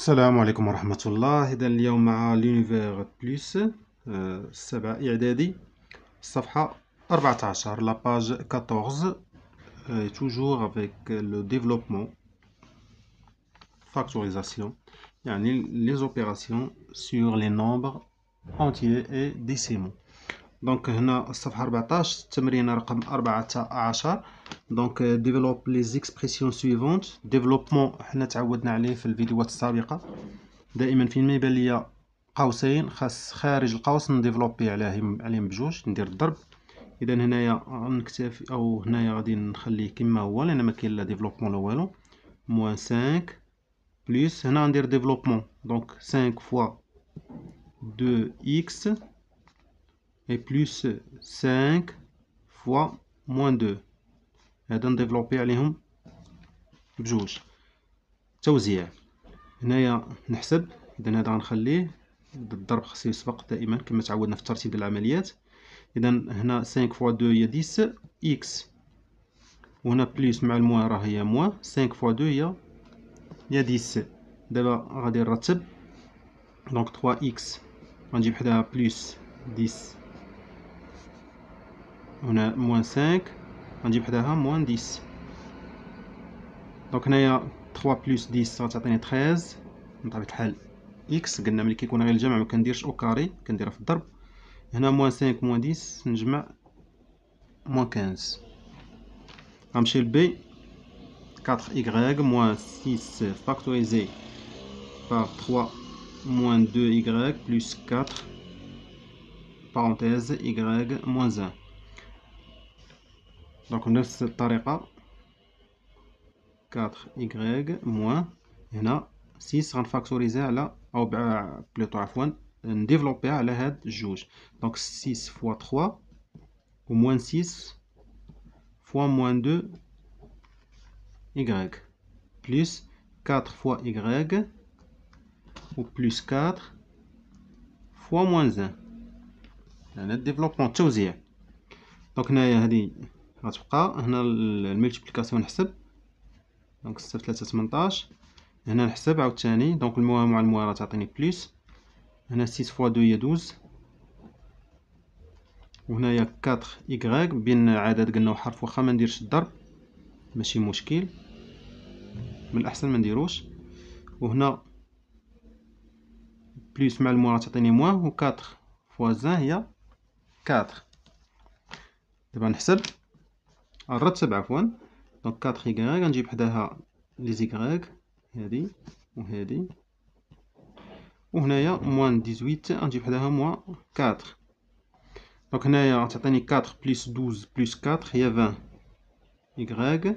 السلام عليكم ورحمة الله. إذا اليوم مع لونيفير بلس السبعة إعدادي، الصفحة 14، لا باج 14. toujours avec le développement, factorisation, يعني les opérations sur les nombres entiers et décimaux. دونك هنا الصفحة 14 التمرين رقم 14. دونك ديفلوب لي زيكسبرسيون سويفونت. ديفلوبمون حنا تعودنا عليه في الفيديوهات السابقة، دائما فين ما يبان ليا قوسين خاص خارج القوس نديفلوبي عليهم بجوج، ندير الضرب. اذا هنايا غنكتفي او هنايا غادي نخليه كما هو لان ما كاين لا ديفلوبمون لا والو. موان 5 بلس هنا ندير ديفلوبمون، دونك 5 فوا 2 اكس et plus 5 fois moins 2. هذا نديفلوبي عليهم بجوج. توزيع هنايا نحسب، اذا هذا غنخليه الضرب خصو يسبق دائما كما تعودنا في الترتيب ديال العمليات. اذا هنا 5 فوا 2 هي 10 اكس، وهنا بليس مع الموان راه هي موان. 5 فوا 2 هي 10. دابا غادي نرتب، دونك 3 اكس غنجيب حداها بليس 10، هنا موان 5 غنجيب حداها موان 10. دونك هنايا 3 بلس 10 غتعطيني 13. بطبيعة الحال اكس قلنا ملي كيكون غير الجمع ما كنديرش او كاري، كنديرها في الضرب. هنا موان 5 موان 10 نجمع موان 15. غنمشي لبي 4y moins 6 factorisé par 3 moins 2y plus 4 parenthèse y moins 1. دونك بنفس الطريقة 4y moins هنا 6 غنفاكتوريزي على او بلوطو عفوا نديفلوبيها على هاد الجوج. دونك 6 فوا 3 و موان 6 فوا موان 2 y plus 4 fois y و plus 4 fois moins 1. هنا الديفلوبمون التوزيع. دونك هنايا هادي غتبقى، هنا الملتيبليكاسيون نحسب، دونك 6 في 3 18. هنا نحسب عاوتاني، دونك الموان مع الموان راه تعطيني بليس. هنا 6 فوا 2 هي 12، وهنايا 4 y بين عدد قلنا وحرف، واخا ما نديرش الضرب ماشي مشكل، من الاحسن ما نديروش. وهنا بليس مع الموان تعطيني موان، و 4 فوا 1 هي 4. دابا نحسب نرتب عفوا، دونك 4 y غنجيب حداها لي زيكغيك هادي وهادي، وهنايا موان 18 غنجيب حداها موان 4. دونك هنايا غتعطيني 4 بلس 12 بلس 4 هي 20 y،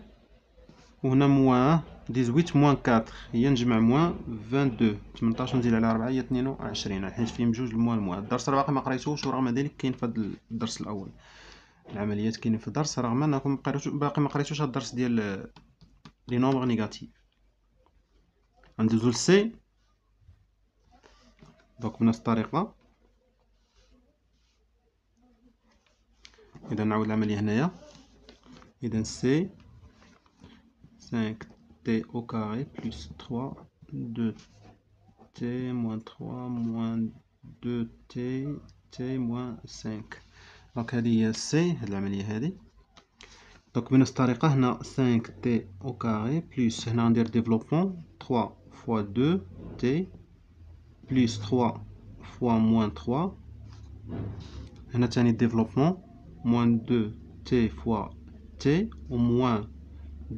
وهنا موان 18 موان 4 هي نجمع موان 22. 18 نزيد على 4 هي 22، حيت فيهم بجوج الموان الموان. الدرس راه باقي ما قريتوش، ورغم ذلك كاين في هذا الدرس الاول. العمليات كاينين في الدرس رغم انكم باقي ما قريتوش هذا الدرس ديال لي نومبر نيجاتيف. غندوزو لسي. دونك بنفس الطريقه، اذا نعاود العمليه هنايا. اذا سي 5 t au carré plus 3 2t moins 3 moins 2t t moins 5. دونك هذه هي سي، هاد العمليه هذه. دونك بنفس الطريقه هنا 5 t au carré plus هنا ندير ديفلوبمون 3 fois 2 t plus 3 fois moins 3. هنا تاني ديفلوبمون moins 2 t fois t و moins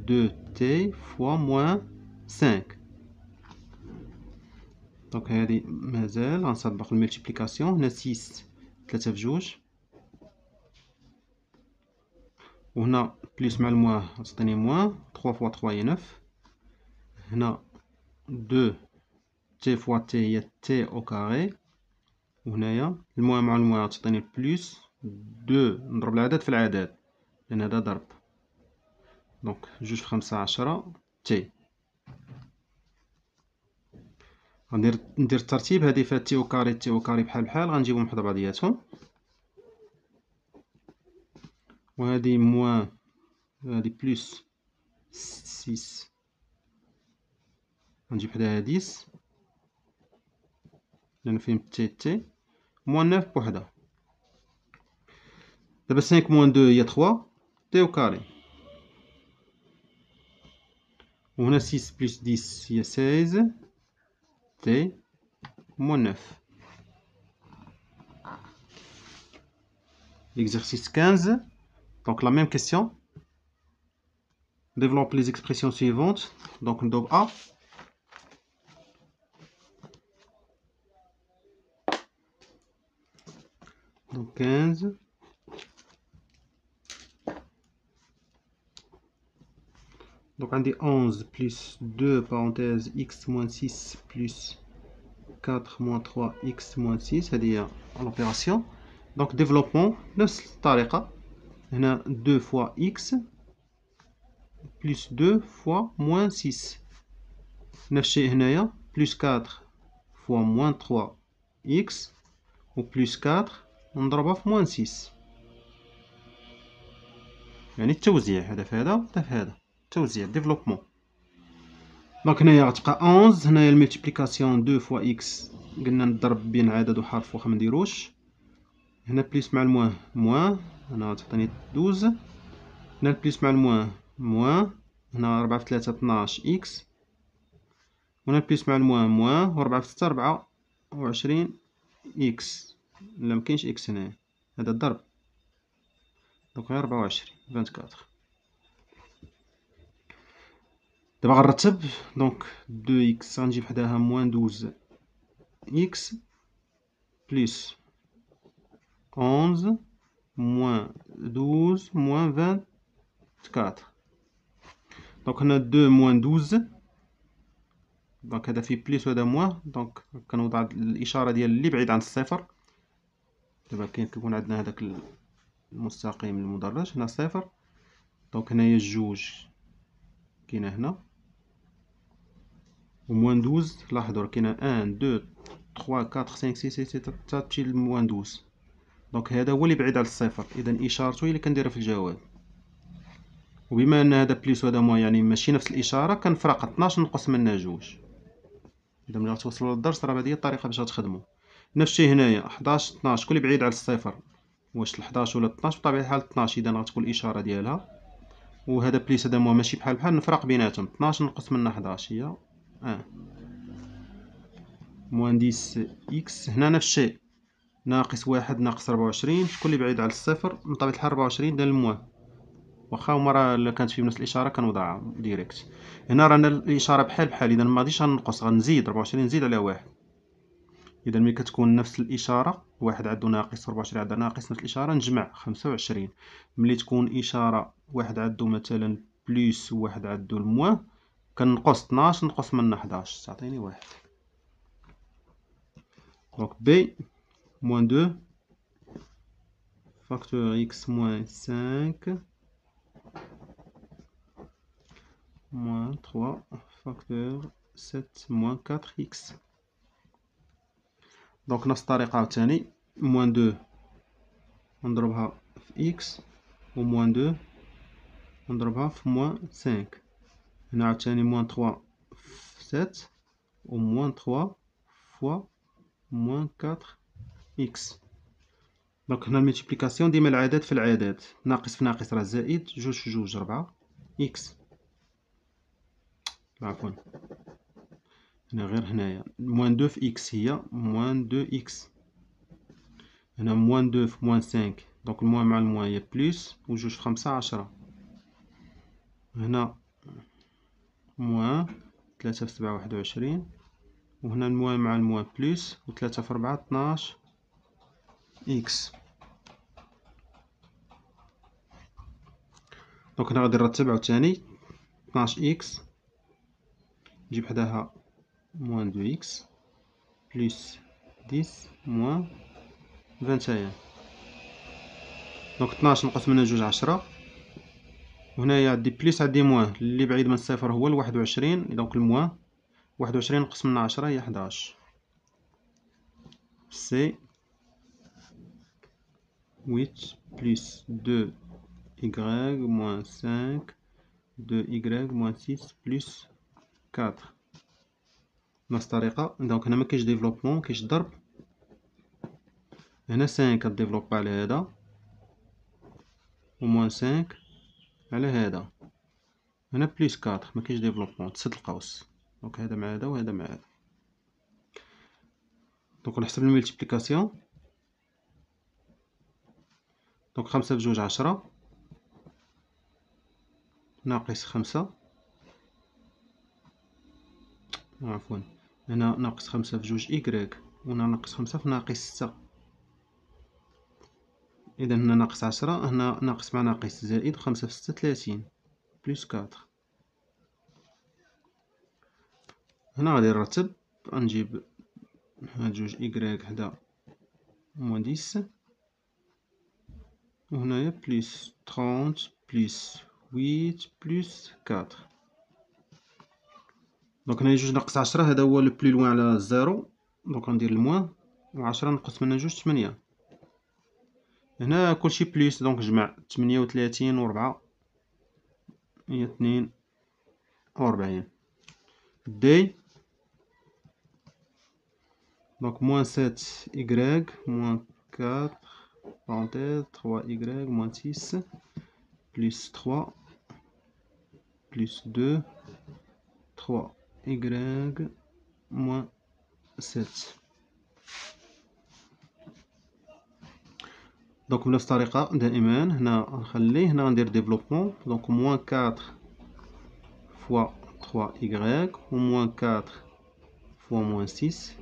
2t fois moins 5. دونك هادي مازال غنصبق الملتيبليكاسيون. هنا 6 3 في جوج، وهنا بليس مع الموان غتعطيني موان 3 فوا 3 هي 9. هنا 2 تي فوا تي هي تي او كاري، وهنايا الموان مع الموان غتعطيني بليس 2 نضرب العدد في العدد لان هذا ضرب. دونك 2 في 5 10 تي. غندير الترتيب، هذه فيها تي او كاري تي او كاري بحال بحال غنجيبهم حدا بعضياتهم، وهذه موان هذه بلس 6 غنجيب حداها 10 لأن فيهم تي موان 9 بوحدها. دابا 5 موان 2 هي 3 تي au carré. وهنا 6 بلس 10 هي 16 تي moins 9. L'exercice 15. Donc la même question. Développe les expressions suivantes. Donc on doit A. Donc 15. Donc on dit 11 plus 2 parenthèse x moins 6 plus 4 moins 3 x moins 6. C'est-à-dire l'opération. Donc développement نفس الطريقة. هنا 2 fois x plus 2 fois moins 6. نفس الشيء هنايا plus 4 fois moins 3 x و plus 4 نضربها في moins 6. يعني التوزيع هذا في هذا وهذا في هذا. التوزيع ديفلوبمون. دونك هنايا غتبقى 11. هنايا الملتيبليكاسيون 2 فوا اكس قلنا نضرب بين عدد وحرف واخا منديروش. هنا بليس مع الموان موان. هنا غتعطيني 12. هنا البليس مع الموان موان. هنا 4 في 3 12 اكس. وهنا البليس مع الموان موان. و 4 في 6 24 اكس. لا مكاينش اكس هنايا. هذا الضرب. دونك غير 24 24. دابا غنرتب. دونك 2 اكس غنجيب حداها موان 12 اكس بلس 11 moins 12 moins 24. دونك هنا 2 moins 12. دونك هذا فيه بليس وهذا موان. دونك كنوضع الإشارة ديال اللي بعيد عن الصفر. دابا كيكون عندنا هذاك المستقيم المدرج هنا صفر. دونك هنايا الجوج كاينة هنا. و موان 12 لاحظوا راه كاينة 1 2 3 4 5 6 7 حتى تمشي لموان 12. دونك هذا هو اللي بعيد على الصفر. إذا إشارته هي اللي كنديرها في الجواب. وبما أن هذا بليس وهذا موان يعني ماشي نفس الإشارة كنفرق 12 نقص منها جوج. إذا ملي غتوصلوا للدرس راه هذه هي الطريقة باش غتخدموا. نفس الشيء هنايا 11 12 كل بعيد على الصفر. واش 11 ولا 12 بطبيعة الحال 12. إذا غتكون الإشارة ديالها. وهذا بليس هذا موان ماشي بحال بحال نفرق بيناتهم. 12 نقص منها 11 هي 1 موان 10 إكس. هنا نفس الشيء ناقص 1 ناقص 24. شكون اللي بعيد على الصفر؟ بطبيعة الحال 24 ديال الموان. واخا هما راه الا كانت فيهم نفس الاشاره كنوضعها ديريكت. هنا رانا الاشاره بحال بحال. اذا ما غاديش غنقص غنزيد 24 نزيد على 1. اذا ملي كتكون نفس الاشاره واحد عنده ناقص 24 عنده ناقص نفس الاشاره نجمع 25. ملي تكون اشاره واحد عنده مثلا بليس وواحد عنده الموان كنقص 12 نقص منها 11 تعطيني 1. دونك بي موان 2 فاكتور اكس موان 5 moins 3 facteur 7 moins 4x. دونك نفس الطريقة عاوتاني موان 2 نضربها في x و موان 2 نضربها في موان 5. هنا عاوتاني موان 3 في 7 و موان 3 فوا موان 4x. دونك هنا الملتيبليكاسيون ديما العدد في العدد. ناقص في ناقص راه زائد. جوج في جوج 4 x. عفوا هنا غير هنايا موان 2 في اكس هي موان 2 اكس. هنا موان 2 في موان 5. دونك الموان مع الموان هي بليس و جوج في 5 10. هنا موان 3 في 7 21. وهنا الموان مع الموان بليس و 3 في 4 12 اكس. دونك هنا غادي نرتب عاوتاني 12 اكس نجيب حداها موان 2 اكس بليس 10 موان 21. دونك 12 نقص منها جوج 10. وهنايا عندي بليس عندي موان. اللي بعيد من الصفر هو ال 21. دونك الموان 21 نقص منها 10 هي 11. سي 8 بلس 2 y moins 5 2y moins 6 plus 4. بنفس الطريقة. دونك هنا مكاينش ديفلوبمون، مكاينش ضرب. هنا 5 كديفلوبا على هذا، و موان 5 على هذا. هنا بليس 4 مكاينش ديفلوبمون، تسد القوس. دونك هذا مع هذا وهذا مع هذا. دونك نحسب الملتيبليكاسيون. دونك 5 بجوج 10 ناقص 5، عفوا هنا ناقص 5 في جوج إكغيك، وهنا ناقص 5 في ناقص 6. إذا هنا ناقص 10، هنا ناقص مع ناقص زائد، 5 في 6 30 بليس 4. هنا غادي نرتب، غنجيب هاد جوج إكغيك حدا موان 10، وهنايا بليس 30 بليس 8 بليس 4. دونك هنايا جوج ناقص 10 هذا هو لو بلي لوان على الزيرو. دونك غندير الموان، و 10 نقص منها جوج 8. هنا كلشي بليس، دونك جمع 38 و 4 هي 42 دي. دونك موان 7 Y موان 4 parenthèse 3 Y moins 6 plus 3 plus 2 3 Y moins 7. دونك بنفس الطريقة دائما هنا نخليه، هنا غندير ديفلوبمون. دونك موان 4 fois 3 Y و موان 4 fois moins 6،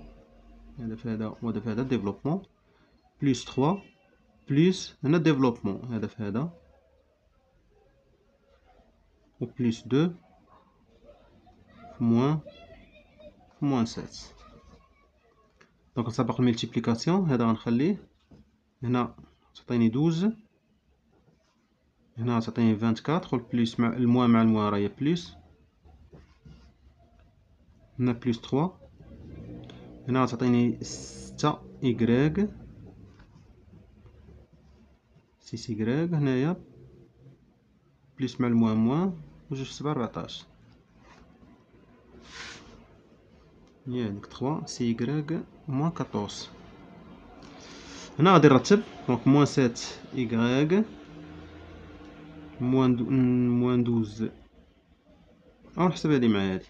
هذا في هذا وهذا في هذا ديفلوبمون، بليس 3 بليس هنا ديفلوبمون هذا في هذا، و بليس 2 في موان 7. دونك نسبق الملتيبليكاسيون. هذا غنخليه هنا تعطيني 12، هنا تعطيني 24 بليس مع الموان مع الموان راهي بليس، هنا بليس 3، هنا تعطيني 6 Y 6 Y، هنايا بليس مع الموان موان، و جوج في 7 14. هي هاديك 3 سي Y موان 14. هنا غادي نرتب. دونك موان 7 Y موان 12، أو نحسب هادي مع هادي،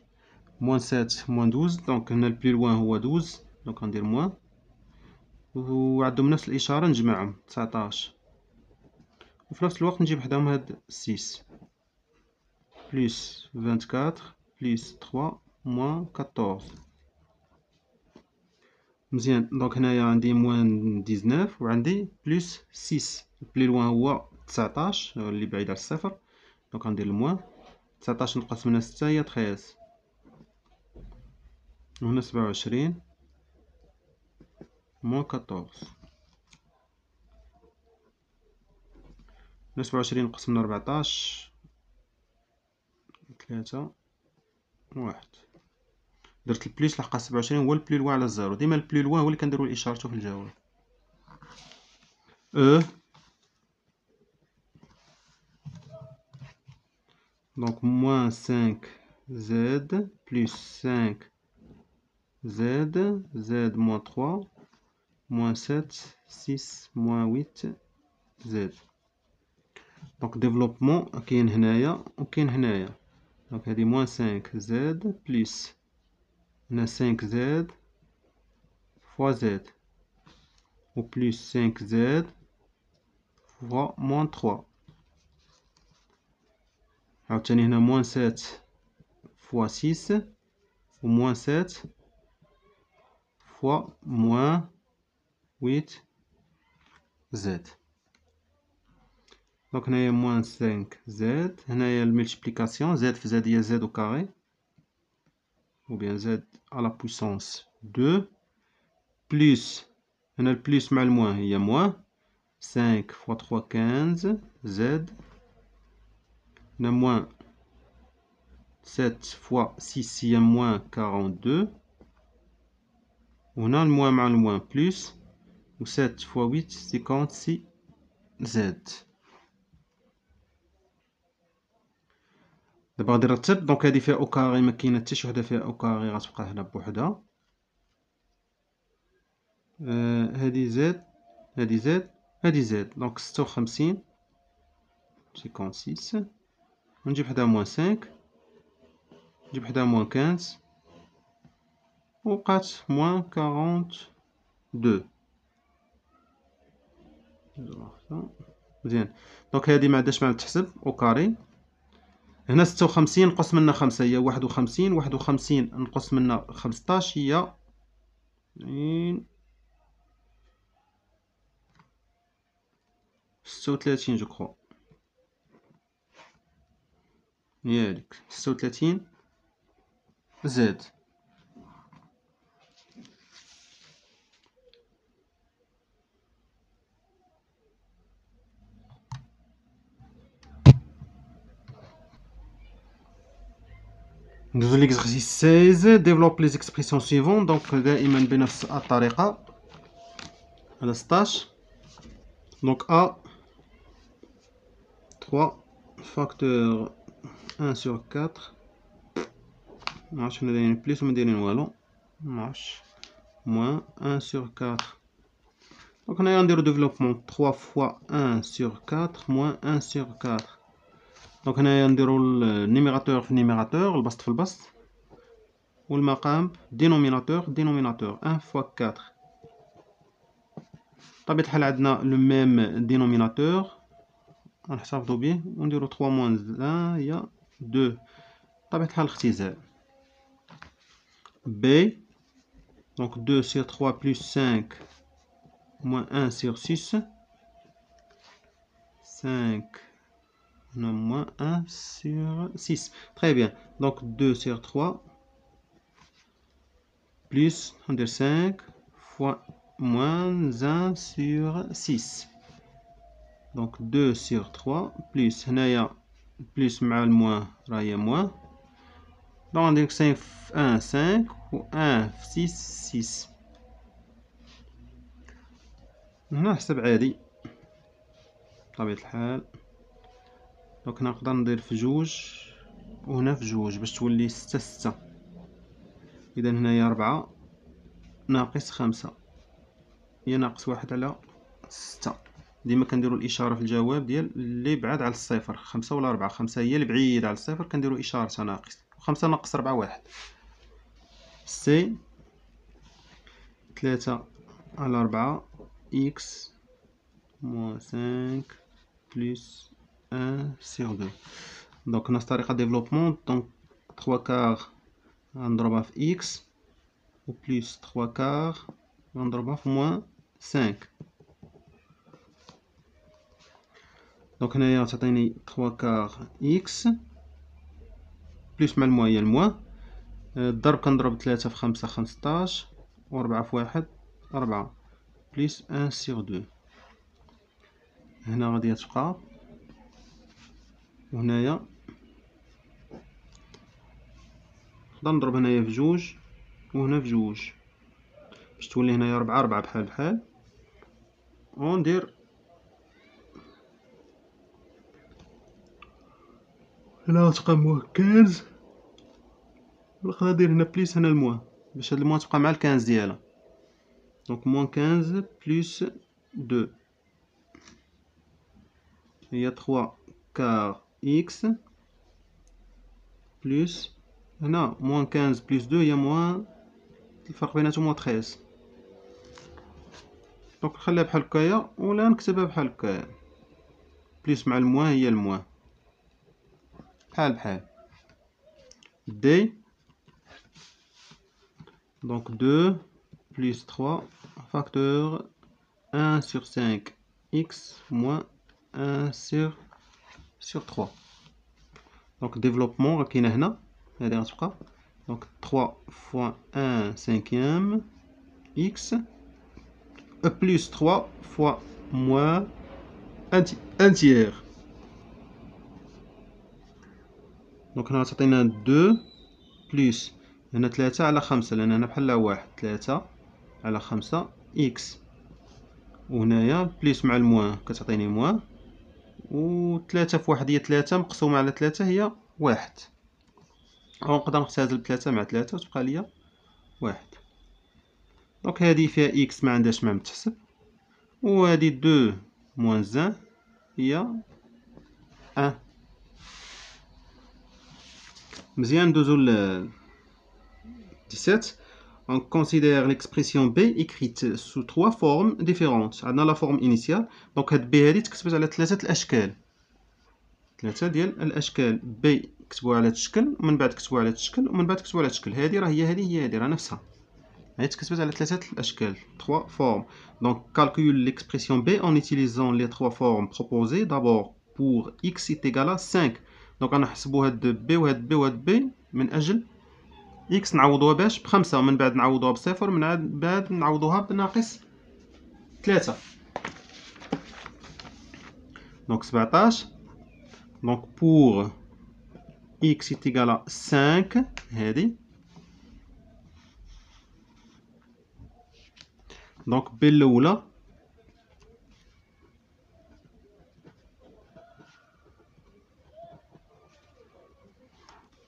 موان 7 موان 12. دونك هنا البلي لوان هو 12، دونك غندير موان، و عندهم نفس الإشارة نجمعهم 19، وفي نفس الوقت نجيب حداهم هاد 6 بليس 24 بليس 3 موان 14. مزيان. دونك هنايا عندي موان 19 وعندي بليس 6. البلي لوان هو 19 اللي بعيد على الصفر، دونك غندير الموان 19 نقص منها 6 هي 13، وهنا 27 موان 14. هنا 27 نقص من 14 3 1. درت البليس لحق 27 هو البلي لوان على الزيرو. ديما البلي لوان هو اللي كنديرو إشارتو في الجواب. دونك موان 5 Z بليس 5 Z موان 3 موان 7 6 موان 8 Z. دونك ديفلوبمون كاين هنايا وكاين هنايا. دونك هادي موان 5 Z بليس هنا 5 Z فوا Z، و بليس 5 Z فوا موان 3. عاوتاني هنا موان 7 فوا 6 و موان 7 فوا موان 8 Z. دونك هنايا موان 5 زد، هنايا الملتيبليكاسيون زد في زد هي زد او كاري، ou bien z à la puissance 2 plus هنا البليس مع الموان هي موان 5 fois 3 15 z، هنا موان 7 fois 6 هي موان 42، وهنا الموان مع الموان بليس، و 7 fois 8 56 z. دابا غادي نرتب. دونك هادي فيها او كاري، مكاينه حتى شي وحده فيها او كاري، غتبقى هنا بوحدها. هادي زد، هادي زد، هادي زد. دونك 56 56. ونجيب حدا موان 5، نجيب حدا موان 15، وبقات موان 42. مزيان. دونك هادي ما عندهاش معنى تحسب او كاري. هنا 56 نقص منها 5 هي 51، 51 نقص منها 15 هي 36 جو كخوا. هي هاديك 36 زاد. ندوزو ليكزارسيس 16. ديفلوب لي زيكسبرسيون سويفون. دونك دائما بنفس الطريقة. على 16. دونك A 3 فاكتور 1 sur 4. معرفتش هنا دايرين بليس وما دايرين والو، معرفتش. موان 1 sur 4. دونك هنايا غنديرو ديفلوبمون 3 فوا 1 sur 4 موان 1 sur 4. دونك هنايا نديرو النيميراتور في النيميراتور، البسط في البسط، والمقام دينوميناتور دينوميناتور 1 فوا 4. بطبيعة الحال عندنا لو ميم دينوميناتور، غنحتفظو بيه ونديرو 3 موان 1 هي 2. بطبيعة الحال الاختزال. B donc 2 sur 3 plus 5 moins 1 sur 6. 5 non, moins 1 sur 6. Très bien. Donc 2 sur 3 plus, on dit 5 fois moins 1 sur 6. Donc 2 sur 3 plus, هنايا plus مع الموان راهي موان. Donc on dit 5 1 5 و 1 في 6 6. هنا نحسب عادي بطبيعة الحال. دونك هنا نقدر ندير في جوج وهنا في جوج باش تولي 6 6. إذا هنايا 4 ناقص 5 هي ناقص 1 على 6. ديما كنديرو الإشارة في الجواب ديال اللي بعاد على الصفر. 5 ولا 4؟ 5 هي اللي بعيدة على الصفر، كنديرو إشارة ناقص. 5 ناقص 4 1. سي 3 على 4 إكس موان 5 بلس 1 sur 2. دونك نفس الطريقة ديفلوبمون. دونك 3 كار غنضربها في إكس و بلس 3 كار غنضربها في موان 5. دونك هنايا تعطيني 3 كار إكس بلس مع الموان هي الموان. الضرب كنضرب 3 في 5 15 و 4 في 1 4 بلس 1 sur 2. هنا غادي تبقى، وهنايا نقدر نضرب هنايا في جوج وهنا في جوج باش تولي هنايا 4 4 بحال بحال. وندير هنا تبقى موان 15. نقدر ندير هنا بليس هنا الموان باش هاد الموان تبقى مع الكانز ديالها. دونك موان 15 بلس 2 هي 3 كار إكس بلس هنا موان 15 بلس 2 هي موان، الفرق بيناتهم موان 13. دونك نخليها بحال هكايا ولا نكتبها بحال هكايا. بلس مع الموان هي الموان بحال بحال. دي دونك 2 بلس 3 فاكتور 1 sur 5 x moins 1 sur 3. دونك ديفلوبمون راه كاينه هنا، هادي غتبقى. دونك 3 فوا 1 cinquième x بلس 3 فوا موان 1 tiers. دونك هنا تعطينا 2 بلس هنا 3 على 5 لان هنا بحال 1 3 على 5 x وهنايا بليس مع الموان كتعطيني موان، و 3 في 1 هي 3 مقسومة على 3 هي واحد، أو نقدر نختزل 3 مع 3 وتبقى ليا واحد. دونك هادي فيها إكس معندهاش ما متحسب، و هادي 2 موان 1 هي 1. مزيان ندوزو ل 17. On considère l'expression b écrite sous 3 formes différentes. عندنا la forme initiale. دونك هاد b هادي تكتبت على 3 الأشكال، 3 ديال الأشكال. b كتبوها على هاد الشكل، ومن بعد كتبوها على هاد الشكل، ومن بعد كتبوها على هاد الشكل. هادي راه هي هادي راه نفسها، هي تكتبت على 3 الأشكال، 3 formes. Donc calcule l'expression b en utilisant les 3 formes proposées. D'abord pour x est égal à 5. دونك غنحسبو هاد b وهاد b وهاد b من أجل إكس نعوضوها باش ب5، ومن بعد نعوضوها ب0، من بعد نعوضوها بناقص 3. دونك 17. دونك pour x est égal à 5 هادي. دونك b الأولى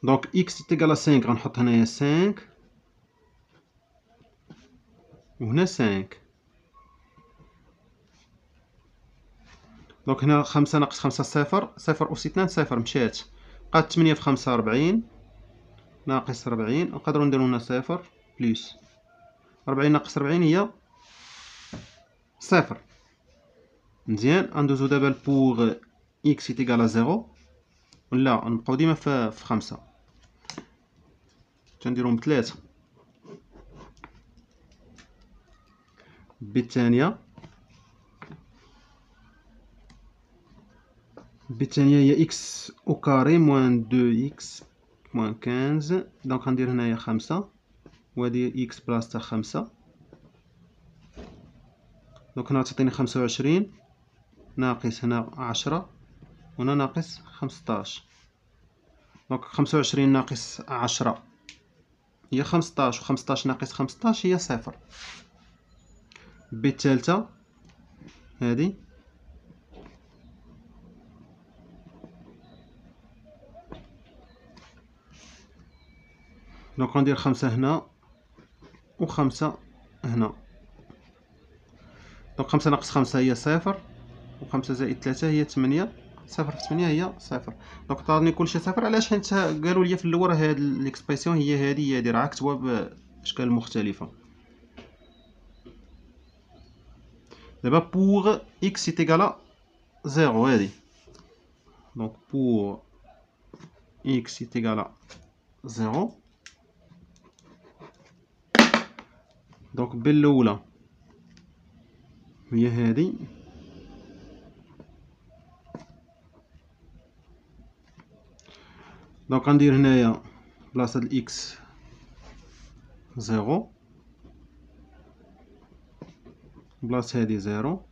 دونك x est égal à 5 غنحط هنايا 5 وهنا 5. دونك هنا 5 ناقص 5 صفر، صفر أس 2 صفر مشات، بقات 8 في 5 40 ناقص 40. نقدرو نديرو هنا صفر بليس 40 ناقص 40 هي صفر. مزيان غندوزو دابا لبوغ x est égal à 0، ولا نبقاو ديما في 5 تنديرهم ب3. بالثانية هي x au carré moins 2x moins 15. دونك غندير هنايا 5 وهادي x بلاصتها 5. دونك هنا تعطيني 25 ناقص هنا 10 وهنا ناقص 15. دونك 25 ناقص 10 هي 15، و15 ناقص 15 هي 0. بالثالثة هادي دونك غندير 5 هنا و5 هنا. دونك 5 ناقص 5 هي 0، و5 زائد 3 هي 8. 0 في 8 هي 0. دونك عطاني كلشي 0. علاش؟ حيت قالوا لي في الاول هاد ليكسبرسيون هي هادي راه كتبوها باشكال مختلفه. دابا بوغ x est égal à 0 هادي. دونك بوغ x est égal à 0. دونك b الاولى هي هادي. دونك غندير هنايا بلاصه الاكس 0، بلاصه هادي 0.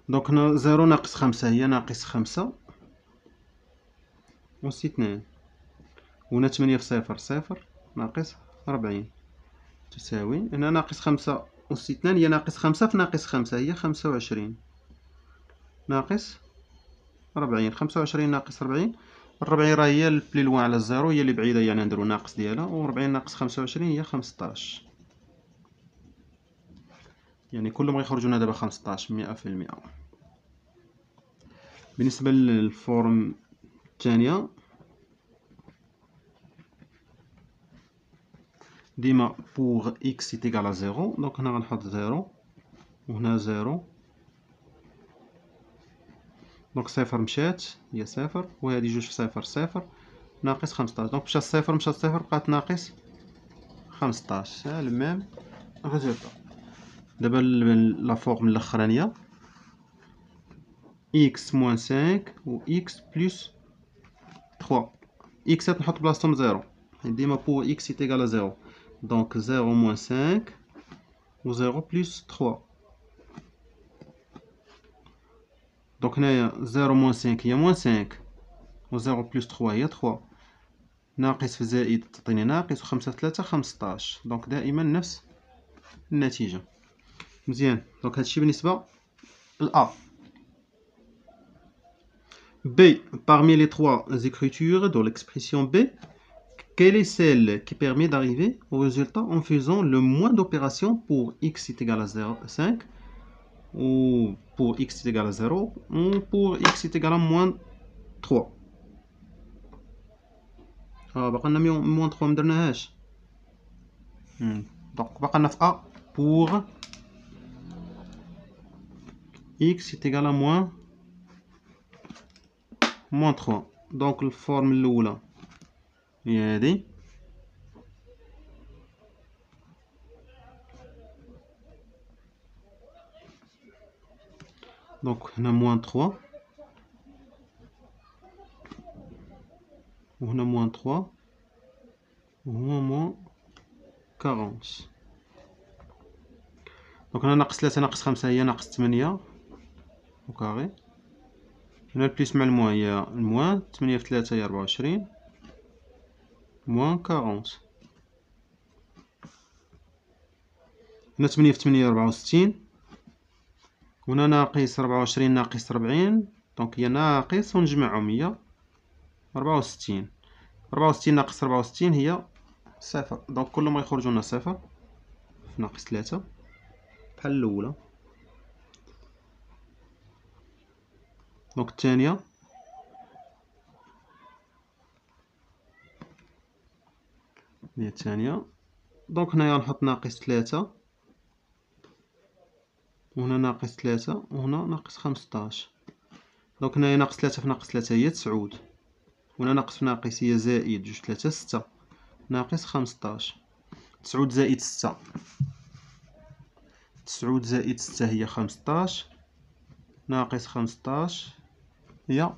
دونك هنا 0 ناقص 5 هي ناقص 5 أس 2، وهنا 8 في 0 0 ناقص 40 تساوي هنا ناقص 5 أس 2 هي ناقص 5 في ناقص 5 هي 25 ناقص 40. 25 ناقص 40، 40 راه هي البلي لوان على الزيرو، هي اللي بعيدة يعني نديرو ناقص ديالها، و 40 ناقص 25 هي 15. يعني كلهم غيخرجوا لنا دابا 15 100%. بالنسبة للفورم الثانية ديما بوغ اكس est égal à 0. دونك هنا غنحط 0 وهنا 0. دونك صفر مشات هي صفر، وهادي جوج في صفر صفر ناقص 15. دونك مشى صفر مشى صفر بقات ناقص 15. لو ميم ريزولطا. دابا لا فورم الاخرانيه x موان 5 و x بلس 3. x نحط بلاصتهم 0 ديما بور x est égal à 0. دونك 0 موان 5 و 0 بلس 3. دونك هنايا 0 موان 5 هي موان 5 و 0 بلس 3 هي 3. ناقص في زائد تعطيني ناقص، و 5 في 3 15. دونك دائما نفس النتيجة. مزيان. دونك هادشي بالنسبة لأ. B, parmi les trois écritures de l'expression B, quelle est celle qui permet d'arriver au résultat en faisant le moins d'opérations pour x est égal à 0,5 ou pour x est égal à 0 ou pour x est égal à moins 3. باقا لنا moins 3 مدرناهاش. دونك باقا لنا في A pour x est égal à moins 3. دونك الفورم الأولى هي هادي. دونك هنا moins 3 وهنا moins 3 وهنا moins 40. دونك هنا ناقص 3 ناقص 5 هي ناقص 8 au carré. هنا البليس مع الموان هي الموان. 8 في 3 هي 24 موان 40. هنا 8 في 8 64 وهنا ناقص 24 ناقص 40 دونك هي ناقص ونجمعهم هي 64. 64 ناقص 64 هي صفر. دونك كل ما يخرج لنا صفر في ناقص 3 بحال الأولى. دونك الثانية هي الثانية. دونك هنايا نحط ناقص 3 وهنا ناقص 3 وهنا ناقص 15. دونك هنايا ناقص 3 في ناقص 3 هي 9 وهنا ناقص في ناقص هي زائد 2 3 6 ناقص 15. 9 زائد 6 9 زائد 6 هي 15 ناقص 15 هي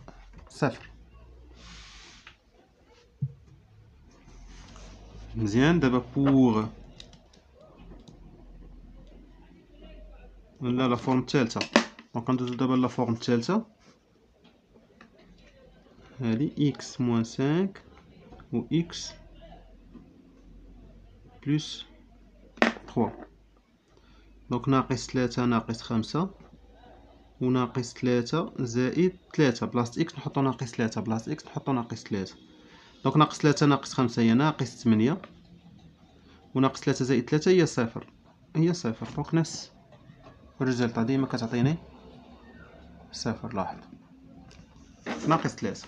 صفر. مزيان. دابا بوغ لا فورم الثالثة. دونك ندوزو دابا لا فورم الثالثة. هادي x موان 5 و x بلس 3. دونك ناقص 3 ناقص 5 وناقص 3 زائد 3 بلاصة x نحطو ناقص 3 بلاصة x نحطو ناقص 3. دونك ناقص 3 ناقص 5 هي ناقص 8 وناقص 3 زائد 3 هي صفر. هي صفر. دونك نفس الريزلطة ديما كتعطيني صفر. لاحظ ناقص 3.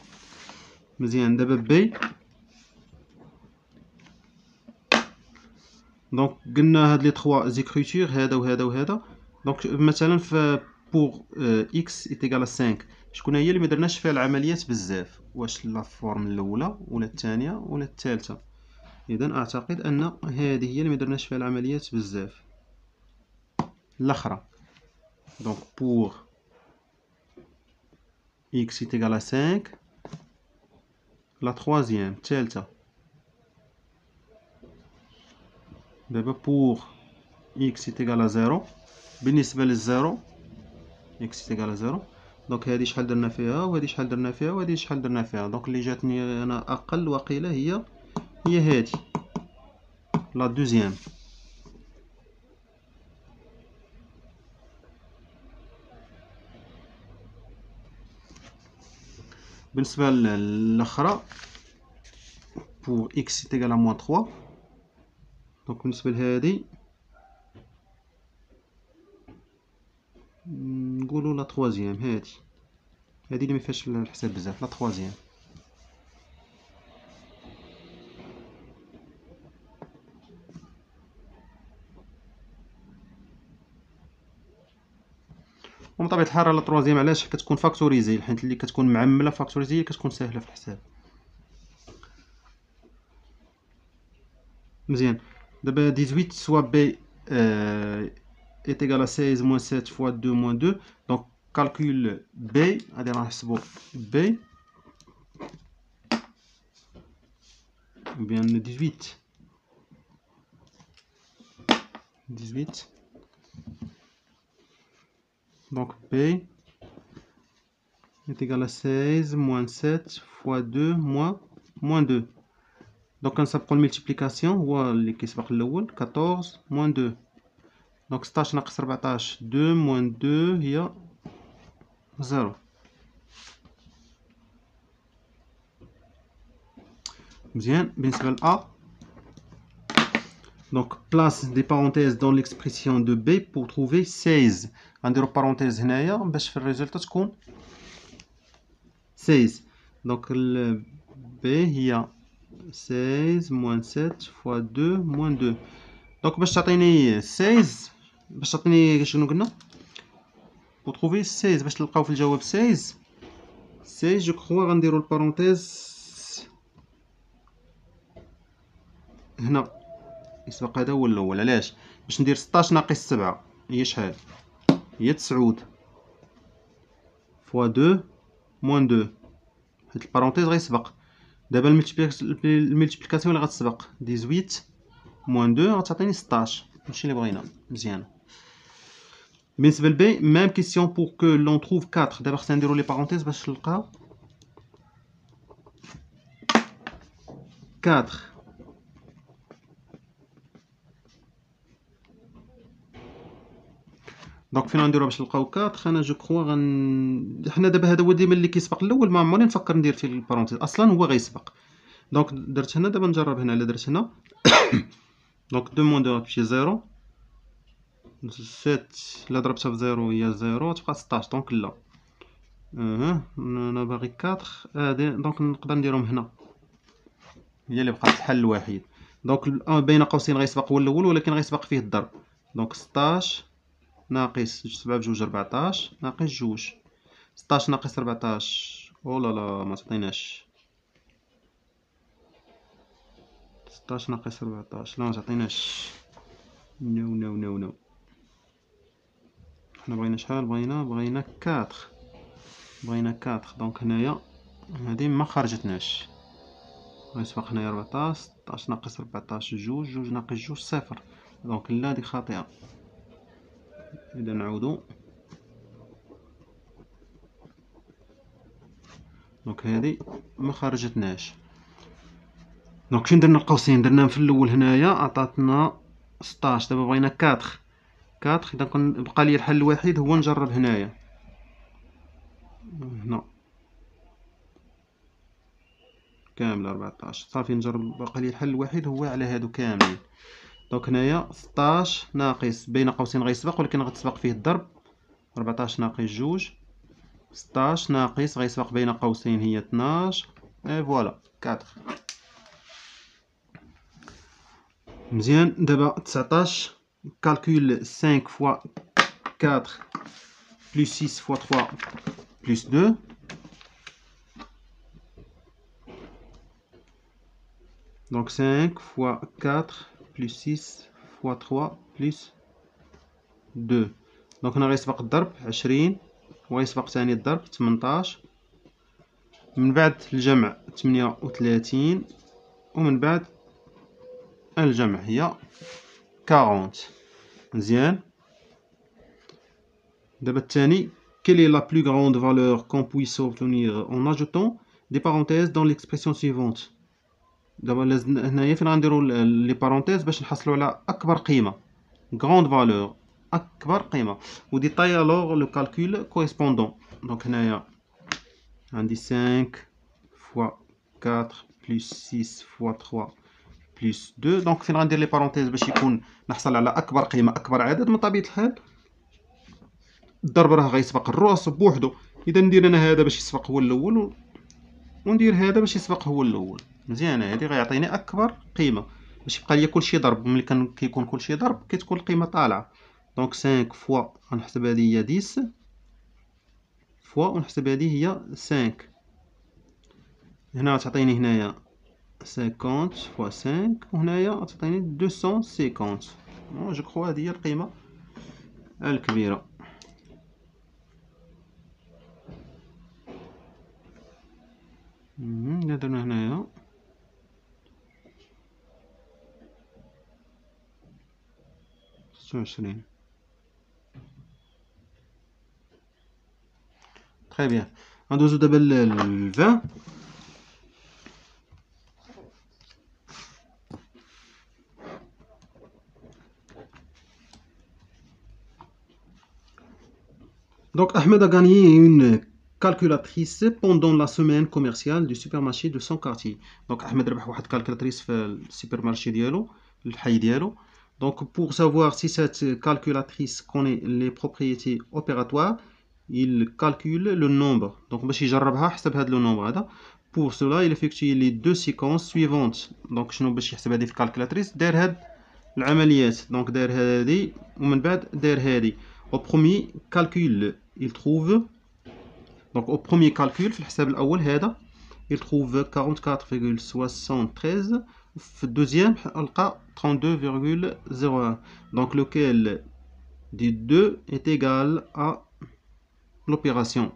مزيان. دابا بي. دونك قلنا هاد لي 3 زيكريتور هذا وهذا وهذا. دونك مثلا في بوغ اكس ايت ايكال 5 شكون هي اللي مدرناش فيها العمليات بزاف؟ واش لا فورم الاولى ولا الثانيه ولا الثالثه؟ اذا اعتقد ان هذه هي اللي مدرناش فيها العمليات بزاف. الاخرى. دونك بوغ اكس ايت ايكال 5 لا تروازيام الثالثه. دابا بوغ اكس ايت ايكال 0 بالنسبه للزيرو اكس ايت ايكال 0. دونك هادي شحال درنا فيها وهادي شحال درنا فيها وهادي شحال درنا فيها. دونك اللي جاتني انا اقل وقيله هي هادي لا دوزيام. بالنسبه للاخرى بور اكس ايت ايكال موان 3. دونك بالنسبه لهادي نقولوا لا تروازيام. هادي اللي مفيهاش الحساب بزاف لا تروازيام. ومن طبيعه الحال لا تروازيام علاش كتكون فاكتوريزي؟ حيت اللي كتكون معمله فاكتوريزي كتكون ساهله في الحساب. مزيان. دابا 18 سوا بي est égal à 16 moins 7 fois 2 moins 2. Donc calcul B. غادي نحسبو B ou bien 18. Donc B est égal à 16 moins 7 fois 2 moins 2. Donc نسبقو الملتيبليكاسيون هو اللي كيسبق الاول. 14 moins 2. دونك 16 ناقص 14 2 moins 2 هي 0. مزيان. بالنسبة ل A donc place des parenthèses dans l'expression de B pour trouver 16. غنديرو parenthèse هنايا باش في الريزلت تكون 16. donc ال B هي 16 moins 7 fois 2 moins 2. donc باش تعطيني 16 باش تعطيني شنو قلنا pour trouver 16 باش تلقاو في الجواب 16 جو كخوا غنديرو البارونتيز هنا يسبق هذا هو الاول. علاش؟ باش ندير 16 ناقص 7 هي شحال؟ هي 9 فوا 2 موان 2 حيت البارونتيز غيسبق. دابا الملتيبليكاسيون اللي غتسبق 18 موان 2 غتعطيني 16 ماشي اللي بغينا. مزيان. بالنسبه لبي ميم كيسيون بور كو لون تروف 4. دابا خصنا نديرو لي بارونتيز باش نلقاو 4. دونك فين غنديروها باش نلقاو 4؟ انا جو كخوا حنا دابا هذا هو ديما اللي كيسبق الاول، ما عمرني نفكر ندير فيه البارونتيز، اصلا هو غيسبق. دونك درت هنا، دابا نجرب هنا. الا درت هنا دونك 2 موان 2 غتمشي 0، 7 الا ضربتها في 0 هي 0 تبقى 16. دونك لا، انا باغي 4 هادي. دونك نقدر نديرهم هنا، هي اللي بقات الحل الوحيد. دونك بين قوسين غيسبق هو الاول، ولكن غيسبق فيه الضرب. دونك 16 ناقص 7 بجوج 14 ناقص جوج. 16 ناقص 14 او لا لا ما تعطيناش. 16 ناقص 14 لا ما تعطيناش. نو نو نو نو. حنا بغينا شحال؟ بغينا 4. بغينا 4. دونك هنايا هادي ما خرجتناش. غيسبق هنايا 14. 16 ناقص 14 جوج. جوج ناقص جوج صفر. دونك لا، هادي خاطئة. إذا نعاودو. دونك هادي ما خرجتناش. دونك فين درنا القوسين؟ درناهم في الاول هنايا عطاتنا 16. دابا بغينا 4. دونك بقى لي الحل الوحيد هو نجرب هنايا هنا كامل 14. صافي نجرب. بقى لي الحل الوحيد هو على هادو كاملين. دونك هنايا 16 ناقص بين قوسين غيسبق، ولكن غتسبق فيه الضرب. 14 ناقص جوج. 16 ناقص غيسبق بين قوسين هي 12. اي فوالا 4. مزيان. دابا 19 calcule 5 fois 4 plus 6 fois 3 plus 2. Donc 5 fois 4 plus 6 fois 3 plus 2. دونك هنا غيسبق الضرب 20 وغيسبق ثاني الضرب 18. من بعد الجمع 38 ومن بعد الجمع هي 40. مزيان. دابا الثاني quelle est la plus grande valeur qu'on puisse obtenir en ajoutant des parenthèses dans l'expression suivante. دابا لازم هنايا فين غنديرو لي بارونتيز باش نحصلوا على اكبر قيمه. grande valeur اكبر قيمه. وديتاي الوغ لو كالكول كوريسبوندون. دونك هنايا عندي 5 fois 4 plus 6 fois 3 plus 2. دونك فين غندير لي بارونتيز باش يكون نحصل على اكبر قيمه اكبر عدد؟ من طبيعه الحال الضرب راه غيسبق الرؤوس بوحدو. اذا ندير انا هذا باش يسبق هو الاول، وندير هذا باش يسبق هو الاول. مزيان. هادي غيعطيني اكبر قيمه باش يبقى ليا كلشي ضرب. ملي كيكون كلشي ضرب كتكون القيمه طالعه. دونك 5 فوا غنحسب هذه هي 10 فوا ونحسب هذه هي 5. هنا تعطيني هنايا 50 فوا 5 وهنايا تعطيني 250. جو كخوا هذه هي القيمه الكبيره. درنا هنايا 26. تري بيان. غندوزو دابا ل 20. Donc Ahmed a gagné une calculatrice pendant la semaine commerciale du supermarché de son quartier. Donc Ahmed ربح واحد calculatrice في السوبرمارشي ديالو الحي ديالو. Donc pour savoir si cette calculatrice connaît les propriétés opératoires, il calcule le nombre. Donc باش يجربها حسب هذا le nombre هذا. Pour cela il effectue les deux séquences suivantes. Donc شنو باش يحسب هذه في calculatrice؟ دار هاد العمليات. Donc دار هذه ومن بعد دار هذه. Au premier calcul il trouve. Donc au premier calcul في الحساب الأول هذا il trouve 44,73. في الدوزيام لقى 32,01. Donc lequel des deux est égal à l'opération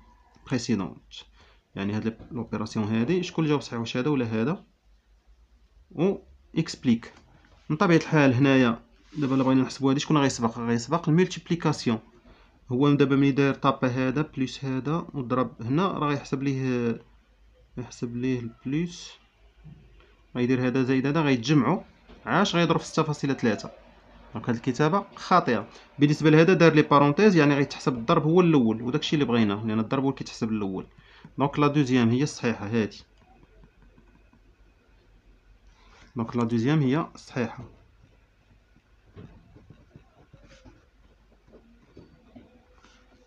précédente. يعني هاد l'opération هذه شكون اللي جاوب صحيح، واش هذا ولا هذا؟ و explique. من طبيعة الحال هنايا دابا الا بغينا نحسبو هادي شكون غيسبق الملتيبليكاسيون. هو دابا ملي داير طابا هذا بلس هذا وضرب هنا راه غيحسب ليه البلس، غيدير هذا زائد هذا غيتجمعوا عاش غيضرب في 6.3. دونك هاد الكتابه خاطئه. بالنسبه لهذا دار لي بارونتيز يعني غيتحسب الضرب هو الاول وداكشي اللي بغيناه لان الضرب هو اللي كيتحسب الاول. دونك لا دوزيام هي الصحيحه هادي. دونك لا دوزيام هي الصحيحه.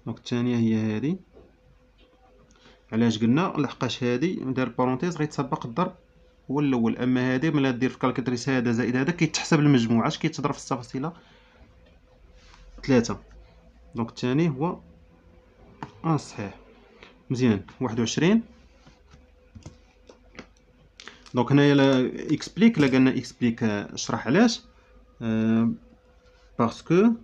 دونك الثانيه هي هادي. علاش قلنا؟ لحقاش هادي دار بارونتيز غيتسبق الضرب هو الاول، اما هادي ملي دير في الكالكولاتريس هذا زائد هذا كيتحسب المجموع اش كيتضرب في 6.3. دونك الثاني هو صحيح. مزيان. 21. دونك هنايا اكسبليك لا قالنا اكسبليك اشرح علاش. باسكو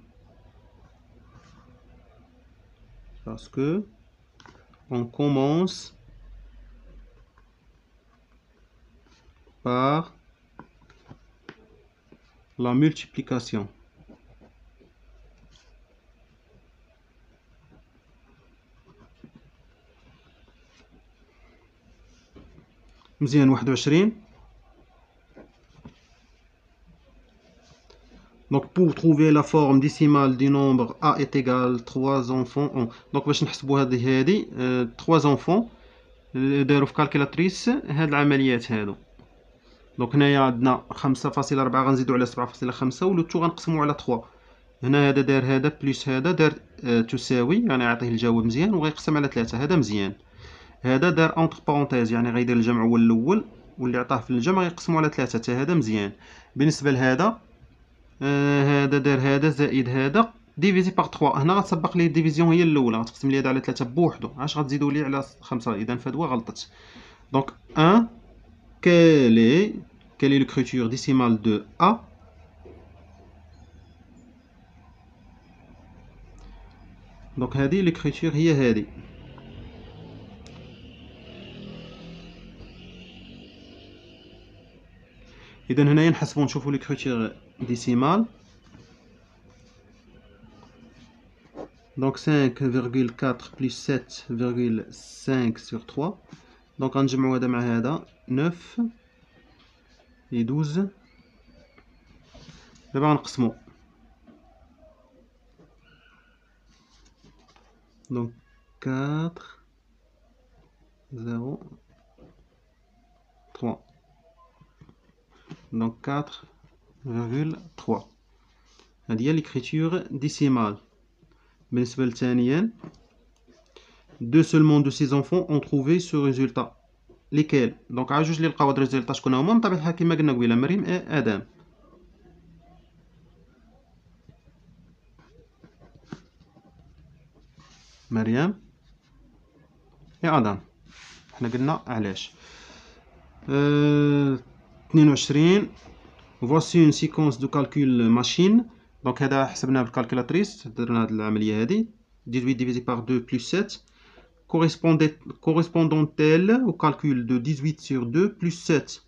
on commence par la multiplication. مزيان. 21. Donc pour trouver la forme décimale du nombre a est égal 3 enfants ont. Donc باش نحسبوا هذه 3 enfants داروا في كالكولاتريس هاد العمليات هادو. دونك هنايا عندنا 5.4 غنزيدو على 7.5 ولوتو غنقسمو على 3. هنا هذا دار هذا بلس هذا دار تساوي يعني يعطيه الجواب مزيان وغيقسم على 3. هذا مزيان. هذا دار اونتر بارونتيز يعني غيدير الجمع هو الاول واللي عطاه في الجمع غيقسمو على 3. حتى هذا مزيان. بالنسبه لهذا هذا دار هذا زائد هذا ديفيزي باغ 3. هنا غتسبق ليه الديفيزيون هي الاولى غتقسم لي هذا على 3 بوحدو عاش غتزيدو ليه على 5. اذا فهادوا غلطت. دونك 1 quelle est l'écriture décimale de A. دونك هذه l'écriture هي هذه. إذا هنايا نحسبو نشوفو l'écriture décimale. Donc 5,4 plus 7,5 sur 3. Donc غنجمعو هذا مع هذا 9 et 12. دابا غنقسمو. Donc 4 0 3. Donc 4,3. هذه هي l'écriture décimale. بالنسبة للثانيا deux seulement de ces enfants ont trouvé ce résultat. lesquels. دونك عا جوج اللي لقاو هاد الريزلتا شكون هما؟ من طبيعة الحال كيما قلنا قبيله مريم ادم. مريم ادم. حنا قلنا علاش. 22. voici une séquence de calcul machine. دونك هذا حسبناه بالكالكولاتريس درنا هاد العملية هادي 18 divisé par 2 plus 7 correspondant-elle au calcul de 18 sur 2 plus 7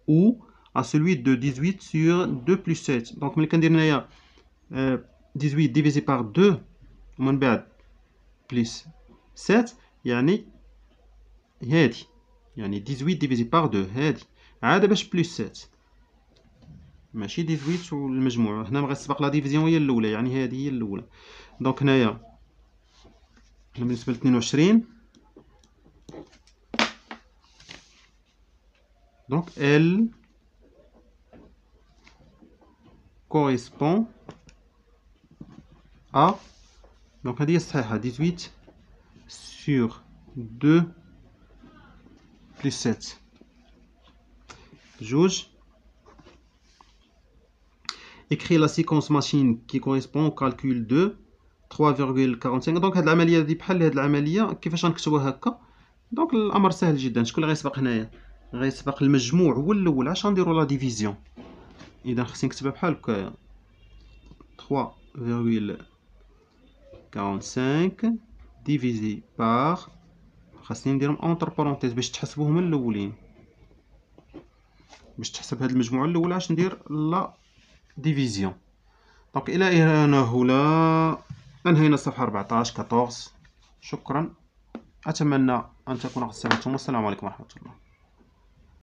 ou à celui de 18 sur 2 plus 7. دونك ملي كندير هنايا 18 divisé par 2 ومن بعد plus 7 يعني هادي يعني 18 divisé par 2 هادي عاد باش plus 7 ماشي 18 والمجموع. هنا ما غتسبق لا ديفيزيون هي الاولى يعني هذه هي الاولى. دونك هنايا بالنسبه ل 22 Donc elle correspond à, donc هذه هي الصحيحة 18 sur 2 plus 7 جوج. Écrit la séquence machine qui correspond au calcul de 3,45. دونك هاد العملية هادي بحال هاد العملية كيفاش غنكتبوها هكا. دونك الأمر سهل جدا. شكون اللي غيسبق هنايا؟ غيسبق المجموع هو الأول. اش غنديرو لا ديفيزيون؟ إذا خصني نكتبها بحال هكايا 3,45 divisé par، خاصني نديرهم اونتر بارونتيز باش تحسبوهم الأولين، باش تحسب هاد المجموعة الأولى اش ندير لا ديفيزيون. دونك إلى هنا أنهينا الصفحة 14. شكرا، أتمنى أن تكونوا قد استفدتم، والسلام عليكم ورحمة الله.